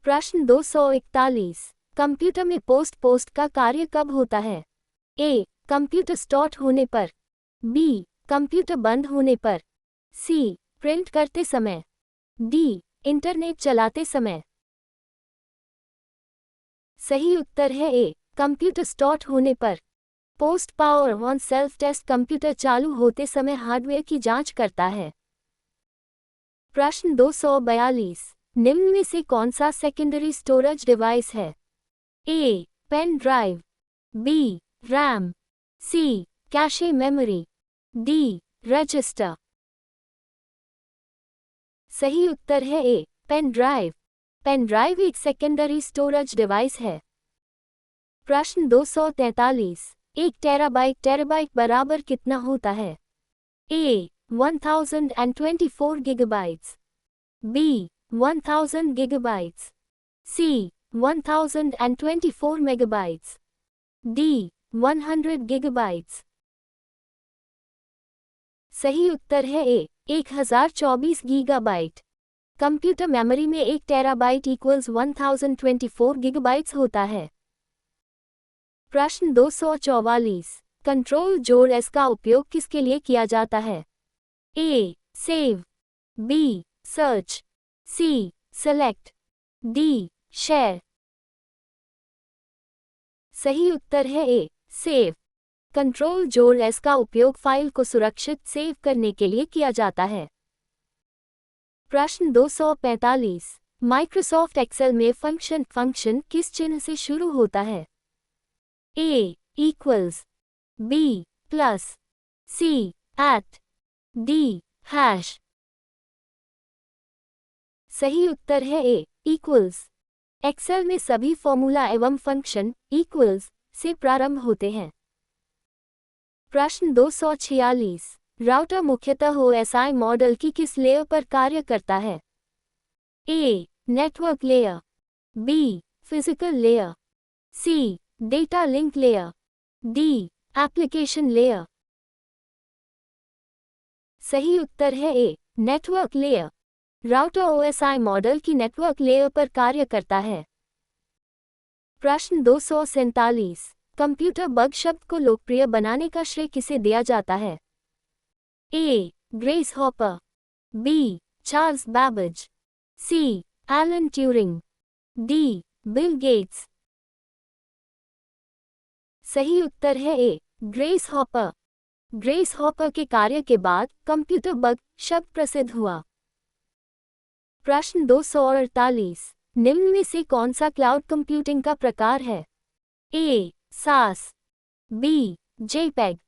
प्रश्न 241, कंप्यूटर में पोस्ट का कार्य कब होता है? ए. कंप्यूटर स्टार्ट होने पर, बी. कंप्यूटर बंद होने पर, सी. प्रिंट करते समय, डी. इंटरनेट चलाते समय। सही उत्तर है ए. कंप्यूटर स्टार्ट होने पर। Post power on self test computer चालू होते समय हार्डवेयर की जांच करता है। प्रश्न 242, निम्न में से कौन सा सेकेंडरी स्टोरेज डिवाइस है? A. Pen drive, B. RAM, C. Cache memory, D. Register. सही उत्तर है A. Pen drive. Pen drive एक सेकेंडरी स्टोरेज डिवाइस है। प्रश्न 243, 1 टेराबाइट बराबर कितना होता है? A. 1024 gigabytes, B. 1000 gigabytes, C. 1024 megabytes, D. 100 gigabytes. सही उत्तर है ए. 1024 गीगाबाइट। कंप्यूटर मेमोरी में 1 टेराबाइट इक्वल्स 1024 गीगाबाइट्स होता है। प्रश्न 244, कंट्रोल जोड़ एस का उपयोग किसके लिए किया जाता है? A. Save, B. Search, C. Select, D. Share. सही उत्तर है ए. सेव। कंट्रोल जोड़ एस का उपयोग फाइल को सुरक्षित सेव करने के लिए किया जाता है। प्रश्न 245, माइक्रोसॉफ्ट एक्सेल में फंक्शन किस चिन्ह से शुरू होता है? A. Equals, B. Plus, C. At, D. Hash. सही उत्तर है ए. इक्वल्स। एक्सेल में सभी फॉर्मूला एवं फंक्शन इक्वल्स से प्रारंभ होते हैं। प्रश्न 246, राउटर मुख्यतः ओएसआई मॉडल की किस लेयर पर कार्य करता है? A. Network layer, B. Physical layer, C. Data link layer, D. Application layer. सही उत्तर है A. Network layer. Router OSI model की नेटवर्क लेयर पर कार्य करता है। प्रश्न 247, कंप्यूटर बग शब्द को लोकप्रिय बनाने का श्रेय किसे दिया जाता है? A. Grace Hopper, B. Charles Babbage, C. Alan Turing, D. Bill Gates. सही उत्तर है A. Grace Hopper. Grace Hopper के कार्य के बाद कंप्यूटर बग शब्द प्रसिद्ध हुआ। प्रश्न 248, निम्न में से कौन सा क्लाउड कंप्यूटिंग का प्रकार है? A. SaaS, B. JPEG,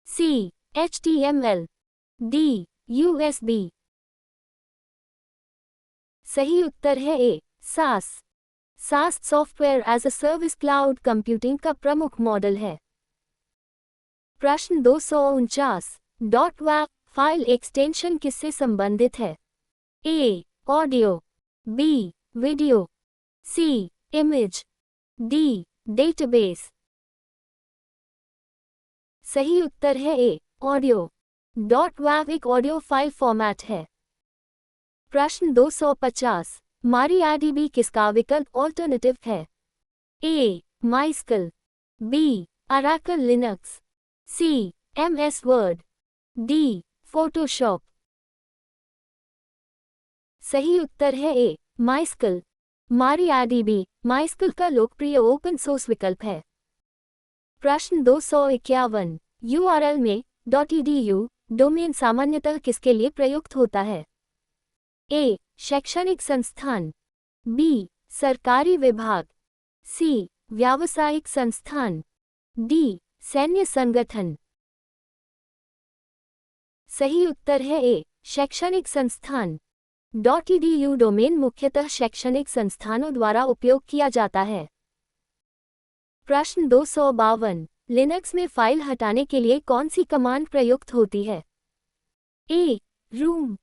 C. HTML, D. USB। सही उत्तर है A. SaaS. SaaS software as a service cloud computing का प्रमुख मॉडल है। प्रश्न 249, .wav फाइल एक्सटेंशन किससे संबंधित है? A. Audio, B. Video, C. Image, D. Database. सही उत्तर है ए. ऑडियो। .wav एक ऑडियो फाइल फॉर्मेट है। प्रश्न 250, MariaDB किसका विकल्प ऑल्टरनेटिव है? A. MySQL, B. Oracle Linux, C. MS Word, D. Photoshop. सही उत्तर है ए. माइस्कल। MariaDB माइस्कल का लोकप्रिय ओपन सोर्स विकल्प है। प्रश्न 251, URL में .edu डोमेन सामान्यतः किसके लिए प्रयुक्त होता है? ए. शैक्षणिक संस्थान, बी. सरकारी विभाग, सी. व्यावसायिक संस्थान, डी. सैन्य संगठन। सही उत्तर है ए. शैक्षणिक संस्थान। .edu डोमेन मुख्यतः शैक्षणिक संस्थानों द्वारा उपयोग किया जाता है। प्रश्न 252, लिनक्स में फाइल हटाने के लिए कौन सी कमांड प्रयुक्त होती है? A. Rm,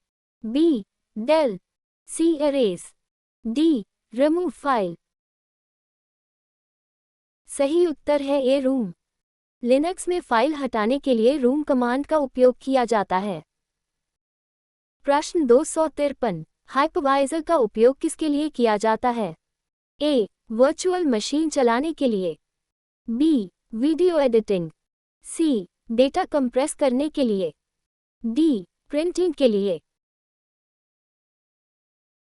B. del, C. erase, D. remove फाइल। सही उत्तर है ए. रूम। लिनक्स में फाइल हटाने के लिए रूम कमांड का उपयोग किया जाता है। प्रश्न 253, हाइपरवाइजर का उपयोग किसके लिए किया जाता है? ए. वर्चुअल मशीन चलाने के लिए. B. Video editing. C. Data compress करने के लिए. डी. प्रिंटिंग के लिए.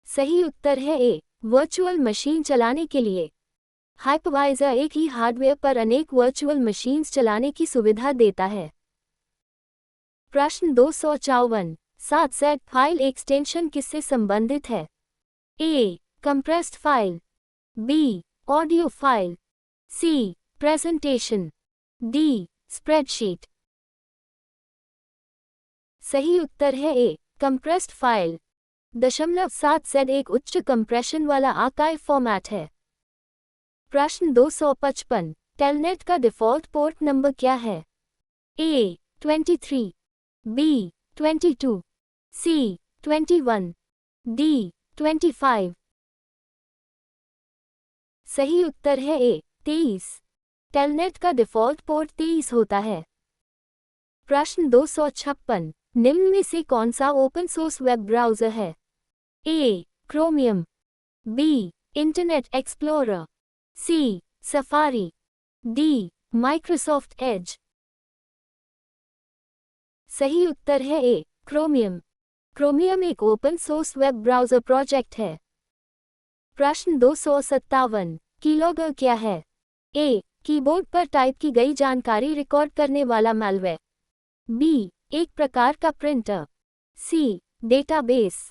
सही उत्तर है ए. वर्चुअल मशीन चलाने के लिए. हाइपरवाइजर एक ही हार्डवेयर पर अनेक वर्चुअल मशीन्स चलाने की सुविधा देता है. प्रश्न 254. 7Z फाइल एक्सटेंशन किससे संबंधित है? A. Compressed file. B. Audio file. C. Presentation. D. Spreadsheet. सही उत्तर है ए. Compressed file. 7Z एक उच्च कंप्रेशन वाला आर्काइव फॉर्मेट है. प्रश्न 255. टेलनेट का डिफ़ॉल्ट पोर्ट नंबर क्या है? ए. 23. बी. 22. सी. 21. डी. 25. सही उत्तर है ए. 23. टेलनेट का डिफ़ॉल्ट पोर्ट 23 होता है. प्रश्न 256. निम्न में से कौन सा ओपन सोर्स वेब ब्राउज़र है? A. Chromium. B. Internet Explorer. C. Safari. D. Microsoft Edge. सही उत्तर है ए. क्रोमियम. क्रोमियम एक open source web browser project है. प्रश्न 257. कीलॉगर क्या है? ए. कीबोर्ड पर टाइप की गई जानकारी रिकॉर्ड करने वाला मैलवेयर. बी. एक प्रकार का प्रिंटर. सी. डेटाबेस.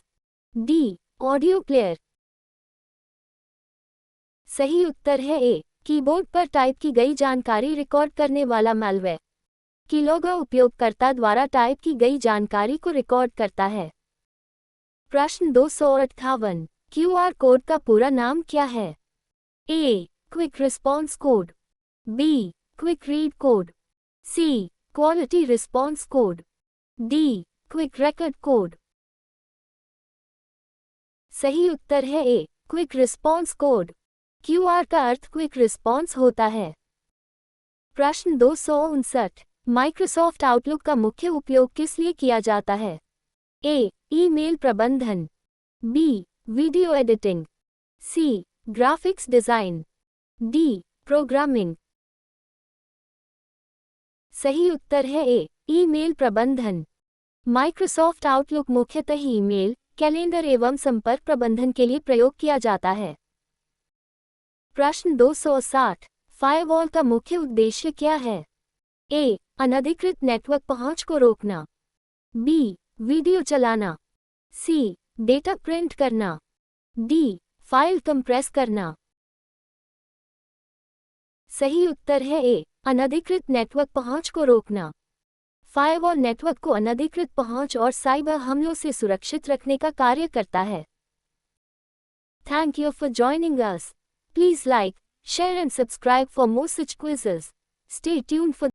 डी. Audio player. सही उत्तर है ए. कीबोर्ड पर टाइप की गई जानकारी रिकॉर्ड करने वाला मैलवेयर. कीलॉगर उपयोगकर्ता द्वारा टाइप की गई जानकारी को रिकॉर्ड करता है. प्रश्न 258. क्यूआर कोड का पूरा नाम क्या है? A. Quick response code. B. Quick read code. C. Quality response code. D. Quick record code. सही उत्तर है A. Quick response code. QR का अर्थ क्विक रिस्पॉन्स होता है. प्रश्न 259. माइक्रोसॉफ्ट आउटलुक का मुख्य उपयोग किस लिए किया जाता है? ए. ईमेल प्रबंधन. B. Video editing. C. Graphics design. D. Programming. सही उत्तर है ए. ईमेल प्रबंधन. माइक्रोसॉफ्ट आउटलुक मुख्यतः ईमेल, कैलेंडर एवं संपर्क प्रबंधन के लिए प्रयोग किया जाता है. प्रश्न 260. फायरवॉल का मुख्य उद्देश्य क्या है? ए. अनधिकृत नेटवर्क पहुंच को रोकना. बी. वीडियो चलाना. सी. डेटा प्रिंट करना. डी. फाइल कंप्रेस करना. सही उत्तर है ए. अनधिकृत नेटवर्क पहुंच को रोकना. फायरवॉल नेटवर्क को अनधिकृत पहुंच और साइबर हमलों से सुरक्षित रखने का कार्य करता है. Thank you for joining us. Please like, share and subscribe for more such quizzes. Stay tuned for